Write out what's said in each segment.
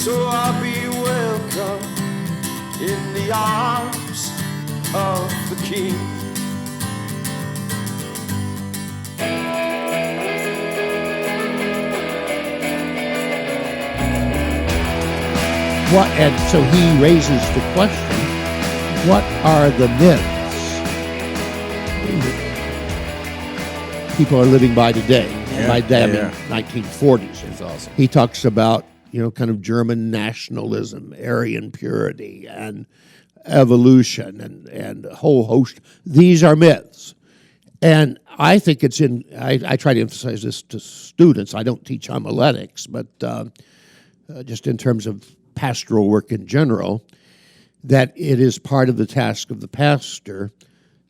So I'll be welcome in the arms of the King. And so he raises the question, what are the myths people are living by today? And by that, I mean 1940s. That's awesome. He talks about, kind of German nationalism, Aryan purity, and evolution, and a whole host. These are myths. And I think it's I try to emphasize this to students. I don't teach homiletics, but just in terms of pastoral work in general, that it is part of the task of the pastor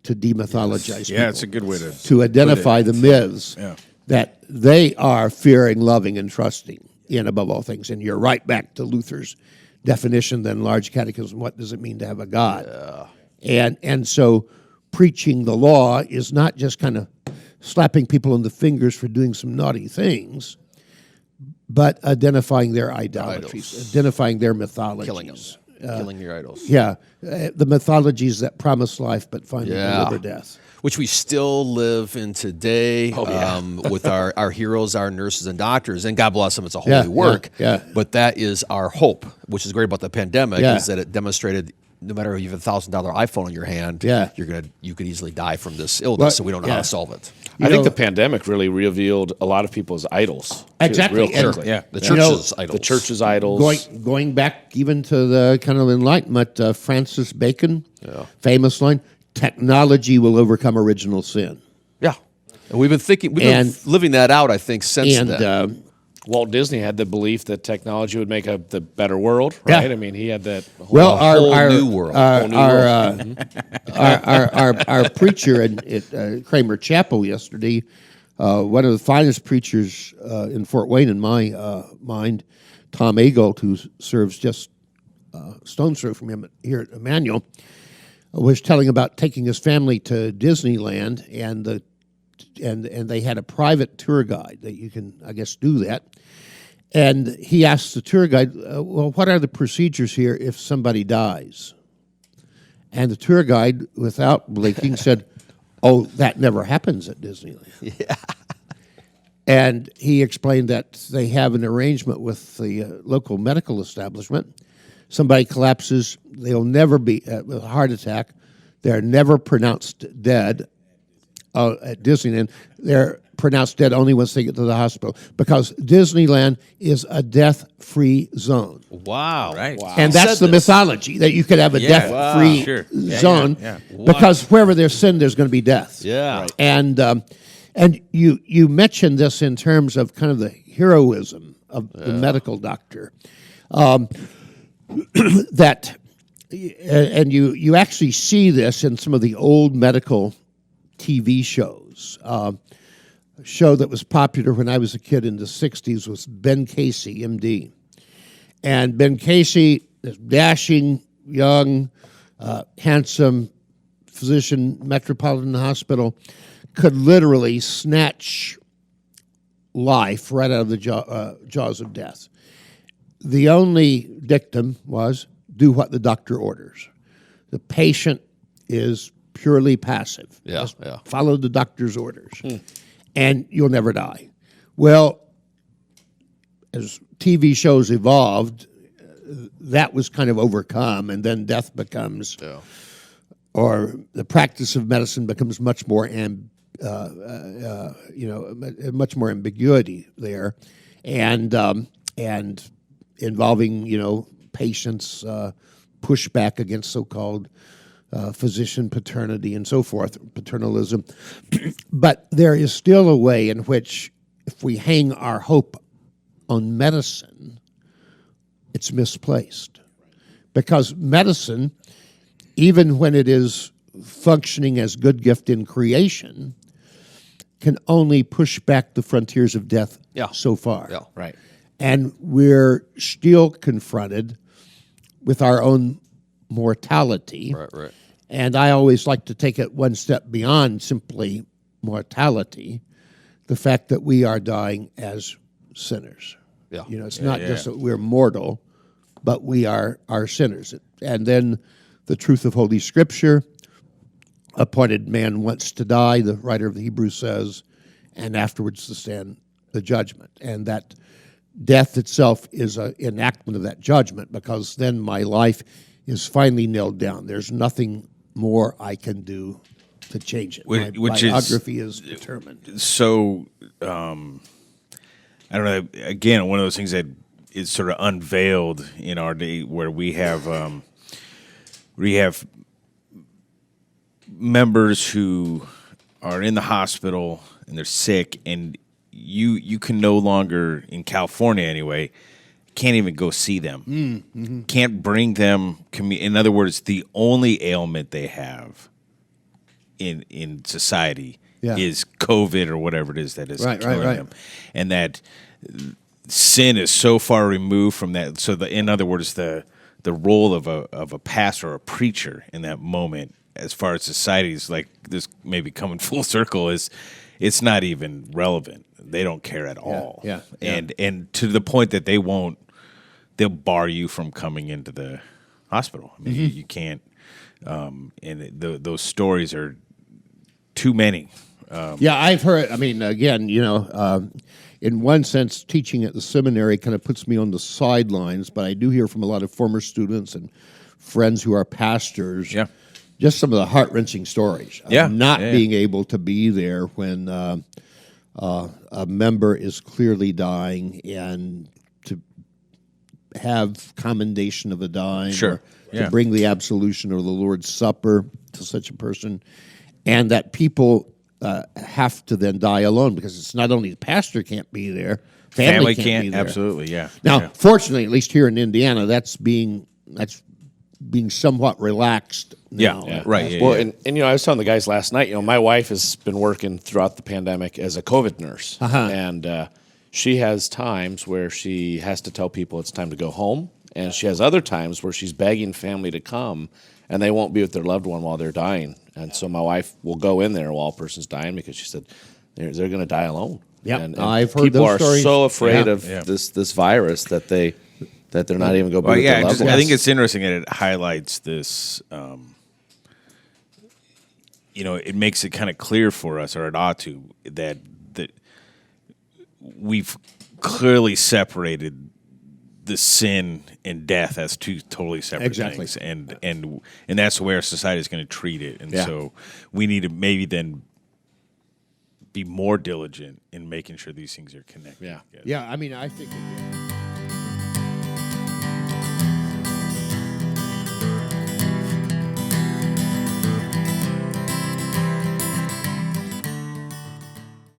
to demythologize people. Yeah, it's a good way to identify the myths that they are fearing, loving, and trusting in above all things. And you're right back to Luther's definition, then large catechism, what does it mean to have a God? Yeah. And so preaching the law is not just kind of slapping people on the fingers for doing some naughty things, but identifying their idolatries, identifying their mythologies. Killing them. Killing your idols. Yeah. The mythologies that promise life but finally deliver death. Which we still live in today with our heroes, our nurses and doctors. And God bless them, it's a holy work. Yeah. But that is our hope, which is great about the pandemic, is that it demonstrated no matter if you have a $1,000 iPhone in your hand, you could easily die from this illness, so we don't know how to solve it. I think the pandemic really revealed a lot of people's idols. Exactly. Real quickly. The church's idols. The church's idols. Going back even to the kind of Enlightenment, Francis Bacon, famous line, technology will overcome original sin. Yeah. And we've been living that out, I think, since then. Walt Disney had the belief that technology would make the better world, right? Yeah. I mean, he had that whole new world. Our preacher at Kramer Chapel yesterday, one of the finest preachers in Fort Wayne in my mind, Tom Agolt, who serves just stone's throw from him here at Emmanuel, was telling about taking his family to Disneyland, and they had a private tour guide that you can, I guess, do that. And he asked the tour guide, well, what are the procedures here if somebody dies? And the tour guide, without blinking, said, oh, that never happens at Disneyland. Yeah. And he explained that they have an arrangement with the local medical establishment. Somebody collapses, they'll never be, with a heart attack, they're never pronounced dead at Disneyland. They're pronounced dead only once they get to the hospital, because Disneyland is a death-free zone. Wow. Right. Wow. And that's the mythology, that you could have a death-free zone, because wherever there's sin, there's going to be death. Yeah. Right. And you mentioned this in terms of kind of the heroism of the medical doctor. That, and you actually see this in some of the old medical TV shows. A show that was popular when I was a kid in the 60s was Ben Casey, MD. And Ben Casey, this dashing, young, handsome physician, Metropolitan Hospital, could literally snatch life right out of the jaws of death. The only dictum was, do what the doctor orders. The patient is purely passive. Just follow the doctor's orders, and you'll never die. Well, as TV shows evolved, that was kind of overcome, and then death becomes, or the practice of medicine becomes much more, much more ambiguity there, and involving, patients' pushback against so-called physician paternity and so forth, paternalism. But there is still a way in which, if we hang our hope on medicine, it's misplaced. Because medicine, even when it is functioning as good gift in creation, can only push back the frontiers of death so far. Yeah, right. And we're still confronted with our own mortality. Right. And I always like to take it one step beyond simply mortality, the fact that we are dying as sinners. Yeah. It's not just that we're mortal, but we are sinners. And then the truth of Holy Scripture, appointed man once to die, the writer of the Hebrews says, and afterwards to stand the judgment. And that death itself is an enactment of that judgment, because then my life is finally nailed down. There's nothing more I can do to change it. My biography is determined. So, I don't know, again, one of those things that is sort of unveiled in our day, where we have members who are in the hospital and they're sick, and you can no longer, in California anyway, can't even go see them. Mm-hmm. Can't bring them. In other words, the only ailment they have in society is COVID or whatever it is that is killing them, and that sin is so far removed from that. So, in other words, the role of a pastor or a preacher in that moment, as far as society is like this, maybe coming full circle, is it's not even relevant. They don't care at all. Yeah. And to the point that they'll bar you from coming into the hospital. I mean, you can't. And those stories are too many. I've heard. I mean, again, in one sense, teaching at the seminary kind of puts me on the sidelines, but I do hear from a lot of former students and friends who are pastors. Yeah. Just some of the heart-wrenching stories of not being able to be there when a member is clearly dying, and to have commendation of the dying, or to bring the absolution or the Lord's Supper to such a person, and that people have to then die alone, because it's not only the pastor can't be there, family can't be there. Absolutely, yeah. Now, fortunately, at least here in Indiana, that's being somewhat relaxed now. Well, and I was telling the guys last night, my wife has been working throughout the pandemic as a COVID nurse, and she has times where she has to tell people it's time to go home, and she has other times where she's begging family to come, and they won't be with their loved one while they're dying. And so my wife will go in there while a person's dying, because she said they're going to die alone. Yeah, and I've heard those stories. People are so afraid of this virus that they're not even going to be with their loved ones. I think it's interesting that it highlights this. It makes it kind of clear for us, or it ought to, that we've clearly separated the sin and death as two totally separate things, and that's where society is going to treat it, and so we need to maybe then be more diligent in making sure these things are connected. Yeah. I mean, I think.